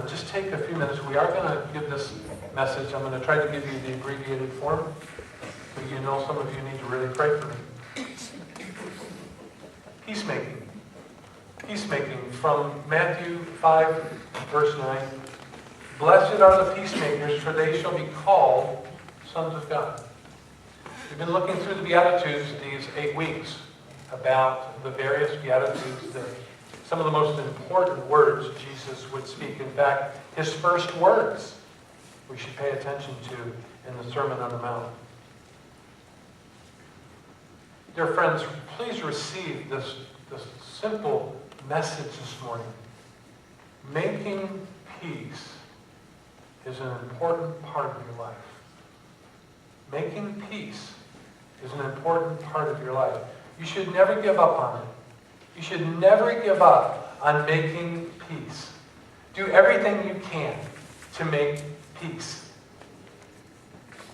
to just take a few minutes. We are going to give this message. I'm going to try to give you the abbreviated form, but you know some of you need to really pray for me. Peacemaking. Peacemaking from Matthew 5, verse 9. Blessed are the peacemakers, for they shall be called sons of God. We've been looking through the Beatitudes these 8 weeks about the various Beatitudes, some of the most important words Jesus would speak. In fact, his first words we should pay attention to in the Sermon on the Mount. Dear friends, please receive this simple message this morning. Making peace is an important part of your life. Making peace is an important part of your life. You should never give up on it. You should never give up on making peace. Do everything you can to make peace.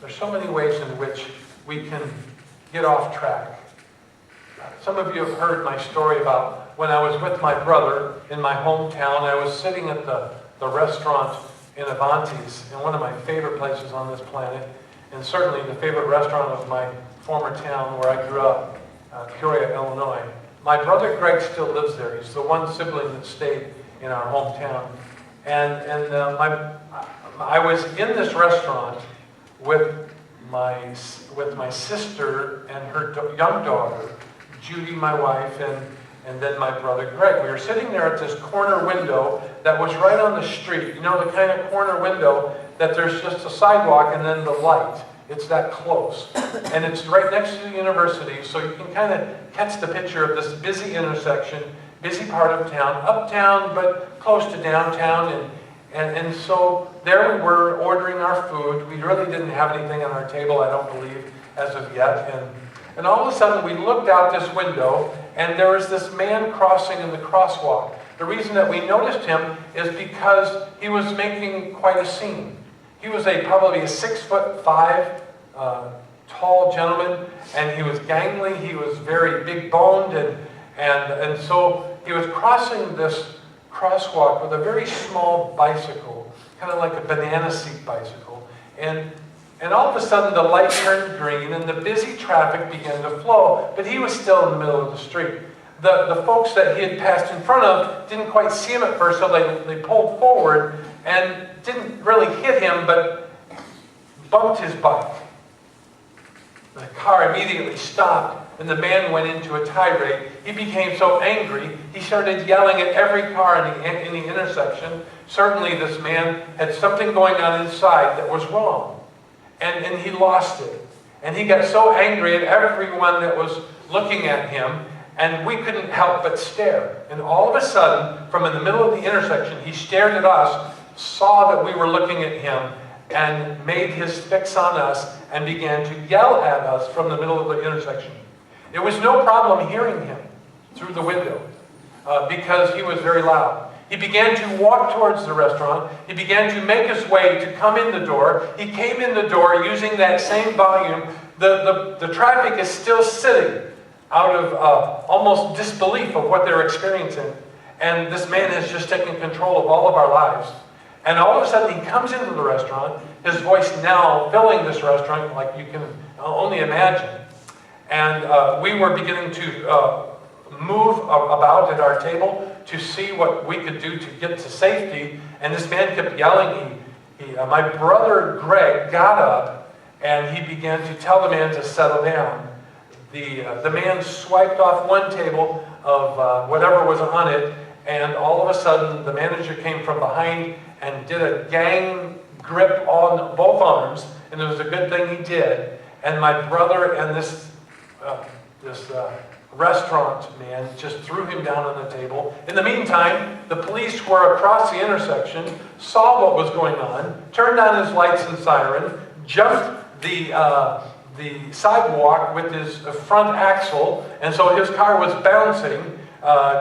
There's so many ways in which we can get off track. Some of you have heard my story about when I was with my brother in my hometown. I was sitting at the restaurant in Avanti's, in one of my favorite places on this planet, and certainly the favorite restaurant of my former town where I grew up, Peoria, Illinois. My brother Greg still lives there. He's the one sibling that stayed in our hometown. I was in this restaurant with my sister and her young daughter, Judy, my wife, and then my brother Greg. We were sitting there at this corner window that was right on the street. You know, the kind of corner window that there's just a sidewalk and then the light. It's that close. And it's right next to the university, so you can kind of catch the picture of this busy intersection, busy part of town, uptown, but close to downtown. And so there we were ordering our food. We really didn't have anything on our table, I don't believe, as of yet. And all of a sudden, we looked out this window, and there was this man crossing in the crosswalk. The reason that we noticed him is because he was making quite a scene. He was probably a 6'5" tall gentleman, and he was gangly. He was very big boned, and so he was crossing this crosswalk with a very small bicycle, kind of like a banana seat bicycle. And all of a sudden the light turned green and the busy traffic began to flow, but he was still in the middle of the street. The folks that he had passed in front of didn't quite see him at first, so they pulled forward and didn't really hit him, but bumped his bike. The car immediately stopped, and the man went into a tirade. He became so angry, he started yelling at every car in the intersection. Certainly this man had something going on inside that was wrong, and he lost it. And he got so angry at everyone that was looking at him, and we couldn't help but stare. And all of a sudden, from in the middle of the intersection, he stared at us, saw that we were looking at him, and made his fix on us, and began to yell at us from the middle of the intersection. It was no problem hearing him through the window, because he was very loud. He began to walk towards the restaurant. He began to make his way to come in the door. He came in the door using that same volume. The traffic is still sitting out of almost disbelief of what they're experiencing. And this man has just taken control of all of our lives. And all of a sudden he comes into the restaurant, his voice now filling this restaurant like you can only imagine. And we were beginning to move about at our table to see what we could do to get to safety. And this man kept yelling. My brother Greg got up and he began to tell the man to settle down. The man swiped off one table of whatever was on it, and all of a sudden the manager came from behind and did a gang grip on both arms, and it was a good thing he did. And my brother and this restaurant man just threw him down on the table. In the meantime, the police were across the intersection, saw what was going on, turned on his lights and siren, jumped the sidewalk with his front axle, and so his car was bouncing,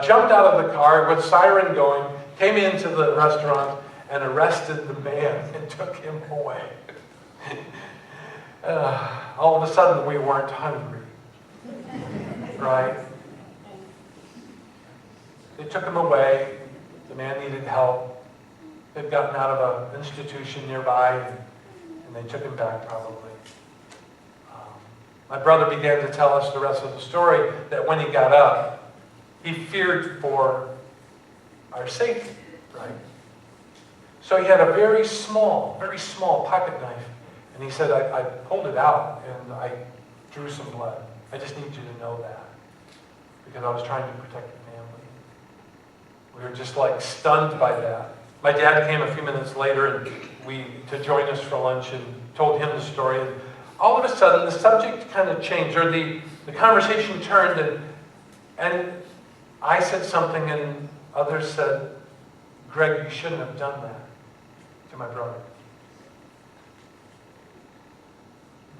jumped out of the car with siren going, came into the restaurant and arrested the man and took him away. All of a sudden we weren't hungry. Right? They took him away. The man needed help. had gotten out of an institution nearby, and they took him back probably. My brother began to tell us the rest of the story, that when he got up, he feared for our safety, right? So he had a very small pocket knife, and he said, I pulled it out, and I drew some blood. I just need you to know that, because I was trying to protect the family. We were just like stunned by that. My dad came a few minutes later and to join us for lunch and told him the story. And all of a sudden, the subject kind of changed, or the conversation turned, and I said something, and others said, Greg, you shouldn't have done that to my brother.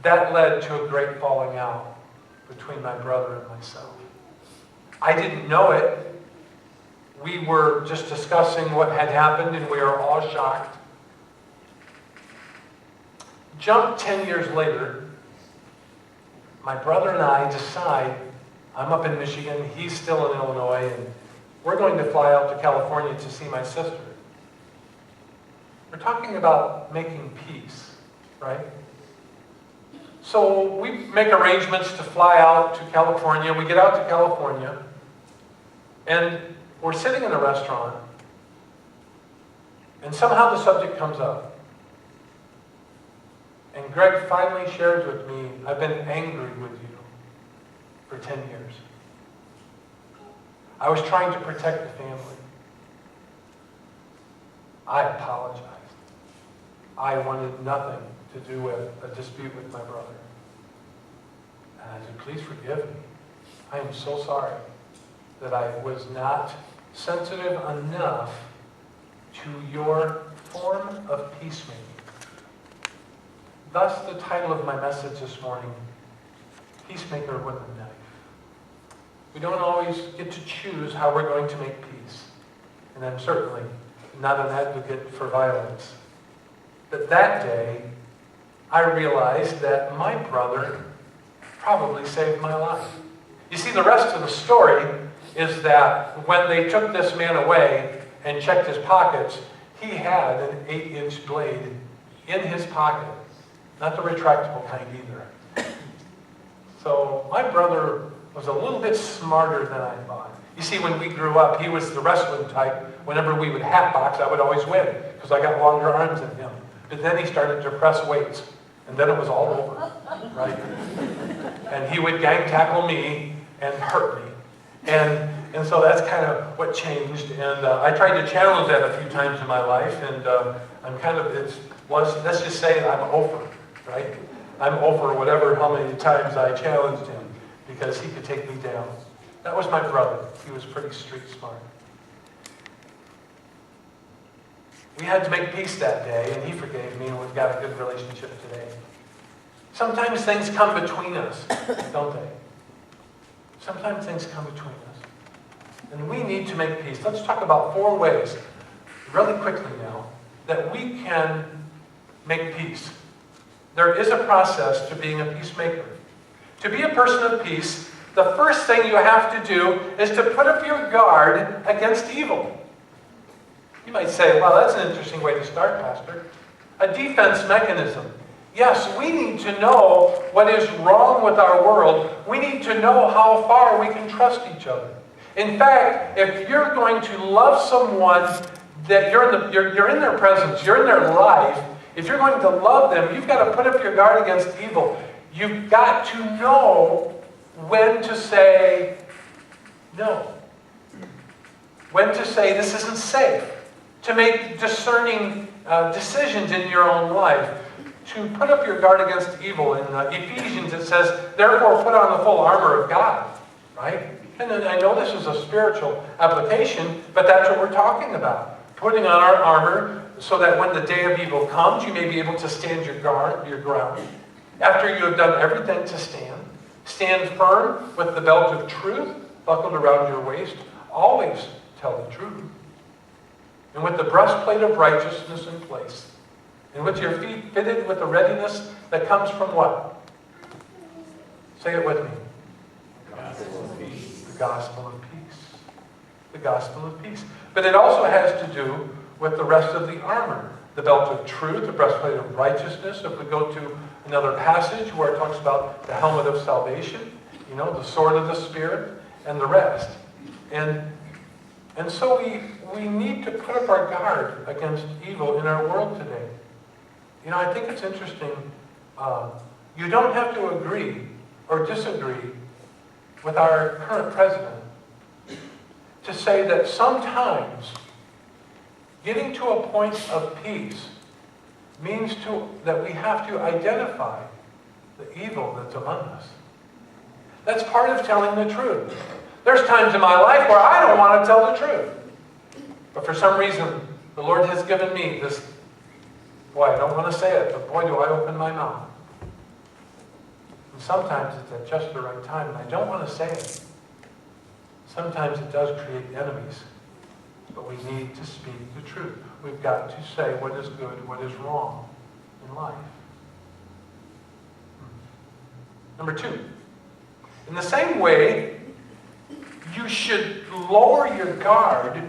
That led to a great falling out between my brother and myself. I didn't know it. We were just discussing what had happened, and we were all shocked. Jump 10 years later, my brother and I decide, I'm up in Michigan, he's still in Illinois, and we're going to fly out to California to see my sister. We're talking about making peace, right? So we make arrangements to fly out to California. We get out to California, and we're sitting in a restaurant, and somehow the subject comes up. And Greg finally shares with me, I've been angry with you for 10 years. I was trying to protect the family. I apologized. I wanted nothing to do with a dispute with my brother. And I said, please forgive me. I am so sorry that I was not sensitive enough to your form of peacemaking. Thus, the title of my message this morning, Peacemaker with a Knife. We don't always get to choose how we're going to make peace. And I'm certainly not an advocate for violence. But that day, I realized that my brother probably saved my life. You see, the rest of the story is that when they took this man away and checked his pockets, he had an 8-inch blade in his pocket. Not the retractable kind either. So my brother was a little bit smarter than I thought. You see, when we grew up, he was the wrestling type. Whenever we would hat box, I would always win because I got longer arms than him. But then he started to press weights, and then it was all over, right? And he would gang tackle me and hurt me. And so that's kind of what changed. And I tried to challenge that a few times in my life, and I'm kind of, let's just say I'm over, right? I'm over whatever, how many times I challenged him, because he could take me down. That was my brother. He was pretty street smart. We had to make peace that day, and he forgave me, and we've got a good relationship today. Sometimes things come between us, don't they? Sometimes things come between us. And we need to make peace. Let's talk about 4 ways, really quickly now, that we can make peace. There is a process to being a peacemaker. To be a person of peace, the first thing you have to do is to put up your guard against evil. You might say, well, that's an interesting way to start, Pastor. A defense mechanism. Yes, we need to know what is wrong with our world. We need to know how far we can trust each other. In fact, if you're going to love someone that you're in their presence, you're in their life, if you're going to love them, you've got to put up your guard against evil. You've got to know when to say no. When to say this isn't safe. To make discerning decisions in your own life. To put up your guard against evil. In Ephesians it says, therefore put on the full armor of God. Right? And I know this is a spiritual application, but that's what we're talking about. Putting on our armor so that when the day of evil comes, you may be able to stand your ground. After you have done everything to stand, stand firm with the belt of truth buckled around your waist. Always tell the truth. And with the breastplate of righteousness in place. And with your feet fitted with the readiness that comes from what? Say it with me. The gospel of peace. The gospel of peace. The gospel of peace. But it also has to do with the rest of the armor. The belt of truth, the breastplate of righteousness. If we go to another passage where it talks about the helmet of salvation, the sword of the Spirit, and the rest. And so we need to put up our guard against evil in our world today. I think it's interesting. You don't have to agree or disagree with our current president to say that sometimes getting to a point of peace means that we have to identify the evil that's among us. That's part of telling the truth. There's times in my life where I don't want to tell the truth. But for some reason, the Lord has given me this, boy, I don't want to say it, but boy, do I open my mouth. And sometimes it's at just the right time, and I don't want to say it. Sometimes it does create enemies, but we need to speak the truth. We've got to say what is good, what is wrong in life. Number 2, in the same way, you should lower your guard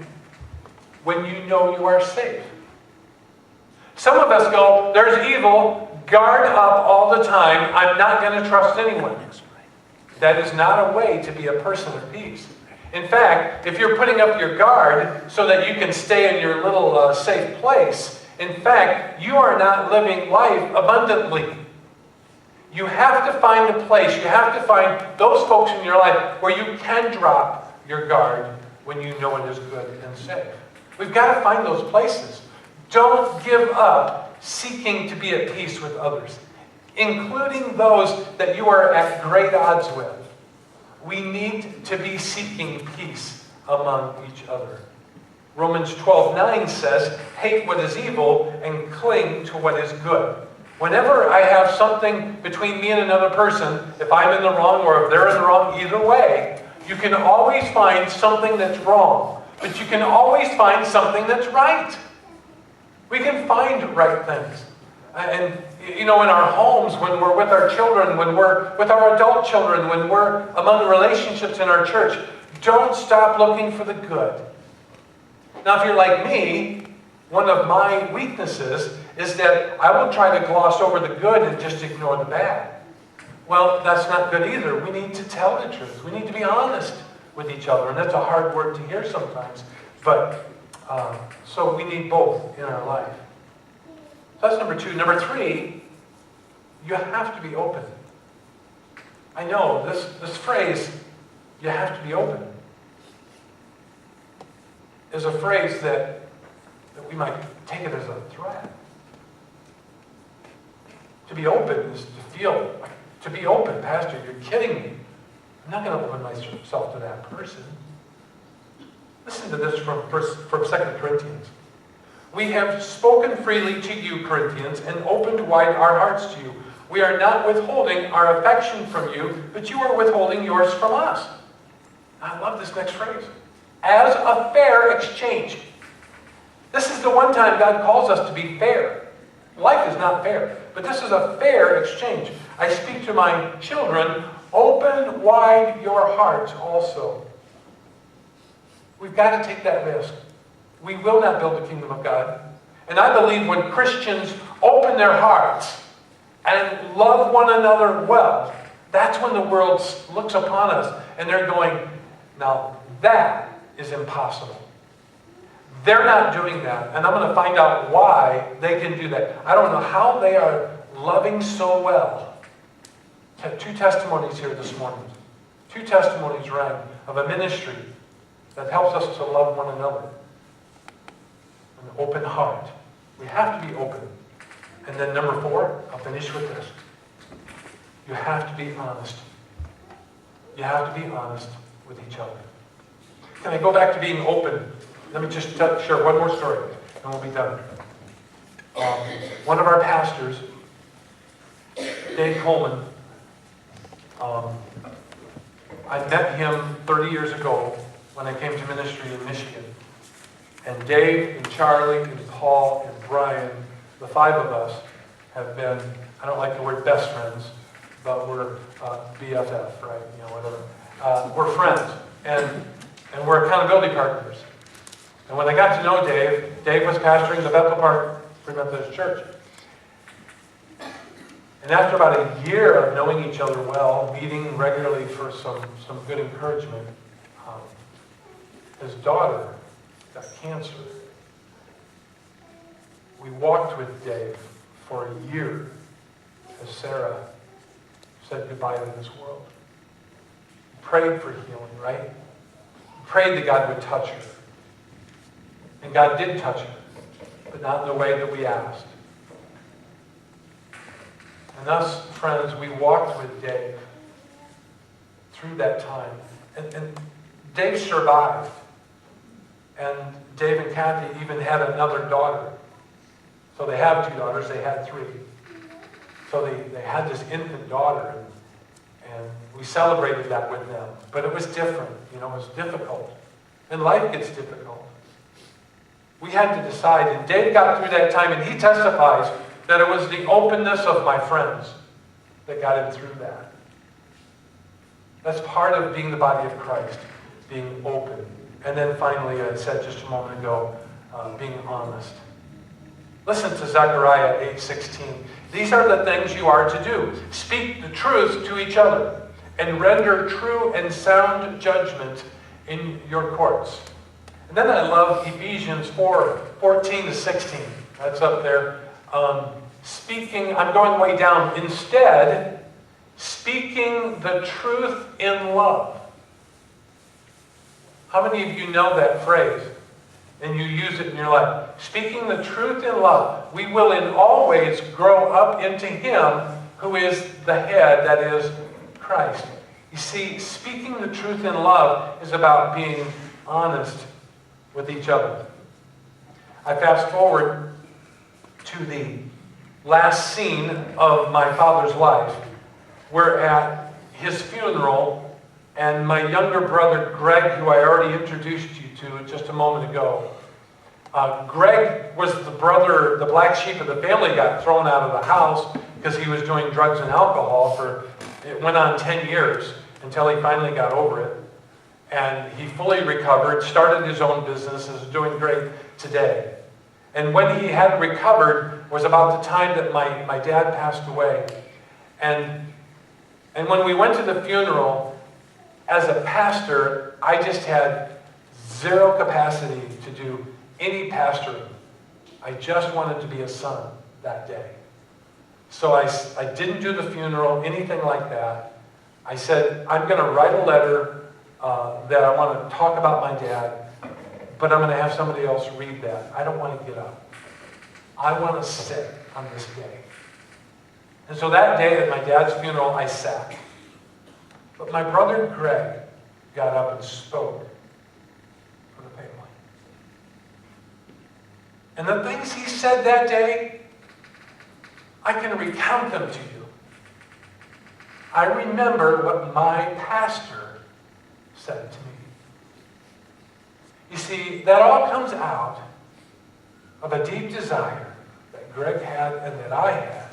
when you know you are safe. Some of us go, there's evil, guard up all the time, I'm not going to trust anyone. That is not a way to be a person of peace. In fact, if you're putting up your guard so that you can stay in your little safe place, in fact, you are not living life abundantly. You have to find a place, you have to find those folks in your life where you can drop your guard when you know it is good and safe. We've got to find those places. Don't give up seeking to be at peace with others, including those that you are at great odds with. We need to be seeking peace among each other. Romans 12:9 says, hate what is evil and cling to what is good. Whenever I have something between me and another person, if I'm in the wrong or if they're in the wrong, either way, you can always find something that's wrong. But you can always find something that's right. We can find right things. And, in our homes, when we're with our children, when we're with our adult children, when we're among relationships in our church, don't stop looking for the good. Now, if you're like me, one of my weaknesses is that I will try to gloss over the good and just ignore the bad. Well, that's not good either. We need to tell the truth. We need to be honest with each other, and that's a hard word to hear sometimes. But, so we need both in our life. So that's number 2. Number 3, you have to be open. I know this phrase, you have to be open, is a phrase that we might take it as a threat. To be open is to feel, to be open, Pastor, you're kidding me. I'm not going to open myself to that person. Listen to this from 2 Corinthians. We have spoken freely to you, Corinthians, and opened wide our hearts to you. We are not withholding our affection from you, but you are withholding yours from us. I love this next phrase. As a fair exchange. This is the one time God calls us to be fair. Life is not fair, but this is a fair exchange. I speak to my children, open wide your hearts also. We've got to take that risk. We will not build the kingdom of God. And I believe when Christians open their hearts and love one another well, that's when the world looks upon us and they're going, now that is impossible. They're not doing that, and I'm going to find out why they can do that. I don't know how they are loving so well. 2 testimonies here this morning. 2 testimonies rang of a ministry that helps us to love one another. An open heart. We have to be open. And then number 4, I'll finish with this. You have to be honest. You have to be honest with each other. Can I go back to being open? Let me just share one more story, and we'll be done. One of our pastors, Dave Coleman, I met him 30 years ago when I came to ministry in Michigan. And Dave and Charlie and Paul and Brian, the 5 of us, have been, I don't like the word best friends, but we're BFF, right? Whatever. We're friends, and we're accountability partners. And when I got to know Dave, Dave was pastoring the Bethel Park Free Methodist Church. And after about a year of knowing each other well, meeting regularly for some good encouragement, his daughter got cancer. We walked with Dave for a year as Sarah said goodbye to this world. Prayed for healing, right? Prayed that God would touch her. And God did touch her, but not in the way that we asked. And us, friends, we walked with Dave through that time. And Dave survived. And Dave and Kathy even had another daughter. So they have 2 daughters, they had 3. So they had this infant daughter, and we celebrated that with them. But it was different, it was difficult. And life gets difficult. We had to decide, and Dave got through that time, and he testifies that it was the openness of my friends that got him through that. That's part of being the body of Christ, being open. And then finally, I said just a moment ago, being honest. Listen to Zechariah 8:16. These are the things you are to do. Speak the truth to each other, and render true and sound judgment in your courts. And then I love Ephesians 4:14-16. That's up there. Speaking, I'm going way down. Instead, speaking the truth in love. How many of you know that phrase? And you use it in your life. Speaking the truth in love. We will in all ways grow up into Him who is the head, that is Christ. You see, speaking the truth in love is about being honest with each other. I fast forward to the last scene of my father's life. We're at his funeral, and my younger brother, Greg, who I already introduced you to just a moment ago. Greg was the brother, the black sheep of the family, got thrown out of the house because he was doing drugs and alcohol it went on 10 years until he finally got over it. And he fully recovered, started his own business, is doing great today. And when he had recovered was about the time that my dad passed away. And when we went to the funeral, as a pastor, I just had zero capacity to do any pastoring. I just wanted to be a son that day. So I didn't do the funeral, anything like that. I said, I'm going to write a letter that I want to talk about my dad, but I'm going to have somebody else read that. I don't want to get up. I want to sit on this day. And so that day at my dad's funeral, I sat. But my brother Greg got up and spoke for the family. And the things he said that day, I can recount them to you. I remember what my pastor said to me. You see, that all comes out of a deep desire that Greg had and that I had,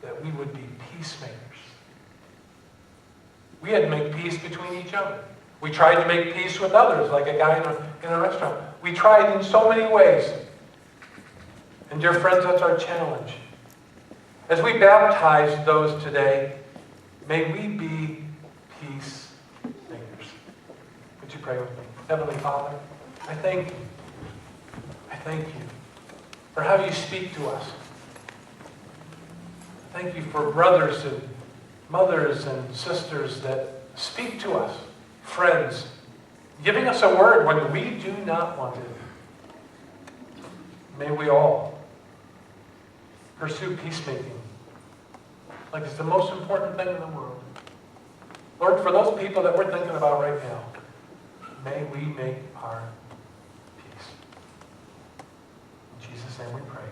that we would be peacemakers. We had to make peace between each other. We tried to make peace with others, like a guy in a restaurant. We tried in so many ways. And dear friends, that's our challenge. As we baptize those today, may we be peacemakers. Would you pray with me? Heavenly Father, I thank you. I thank you for how you speak to us. Thank you for brothers and mothers and sisters that speak to us, friends, giving us a word when we do not want it. May we all pursue peacemaking like it's the most important thing in the world. Lord, for those people that we're thinking about right now, may we make our peace. In Jesus' name we pray.